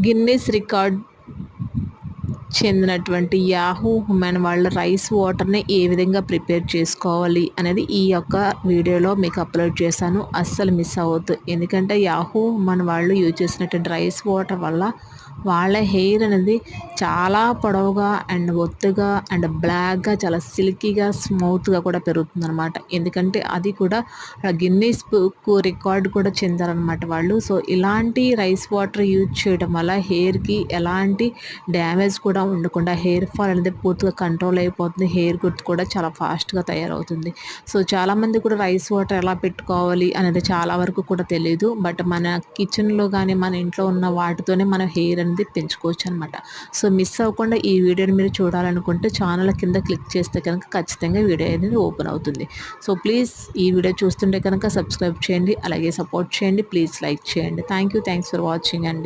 Guinness record చెందినటువంటి Yahoo women వాళ్ళ rice వాటర్ని ఏ విధంగా ప్రిపేర్ చేసుకోవాలి అనేది ఈ యొక్క వీడియోలో మీకు అప్లోడ్ చేశాను. అస్సలు మిస్ అవ్వద్దు. ఎందుకంటే యాహూ ఉమెన్ వాళ్ళు యూజ్ చేసినటువంటి రైస్ వాటర్ వల్ల వాళ్ళ హెయిర్ అనేది చాలా పొడవుగా అండ్ ఒత్తుగా అండ్ బ్లాక్గా చాలా సిల్కీగా స్మూత్గా కూడా పెరుగుతుందన్నమాట. ఎందుకంటే అది కూడా గిన్నీస్ బుక్ రికార్డ్ కూడా చెందారనమాట వాళ్ళు. సో ఇలాంటి రైస్ వాటర్ యూజ్ చేయడం వల్ల హెయిర్కి ఎలాంటి డ్యామేజ్ కూడా ఉండకుండా హెయిర్ ఫాల్ అనేది పూర్తిగా కంట్రోల్ అయిపోతుంది. హెయిర్ గ్రోత్ కూడా చాలా ఫాస్ట్గా తయారవుతుంది. సో చాలామంది కూడా రైస్ వాటర్ ఎలా పెట్టుకోవాలి అనేది చాలా వరకు కూడా తెలియదు. బట్ మన కిచెన్లో కానీ మన ఇంట్లో ఉన్న వాటితోనే మన హెయిర్ అనేది పెంచుకోవచ్చు అనమాట. సో మిస్ అవ్వకుండా ఈ వీడియోని మీరు చూడాలనుకుంటే ఛానల్ కింద క్లిక్ చేస్తే కనుక ఖచ్చితంగా వీడియో అనేది ఓపెన్ అవుతుంది. సో ప్లీజ్ ఈ వీడియో చూస్తుంటే కనుక సబ్స్క్రైబ్ చేయండి, అలాగే సపోర్ట్ చేయండి, ప్లీజ్ లైక్ చేయండి. థ్యాంక్స్ ఫర్ వాచింగ్ అండి.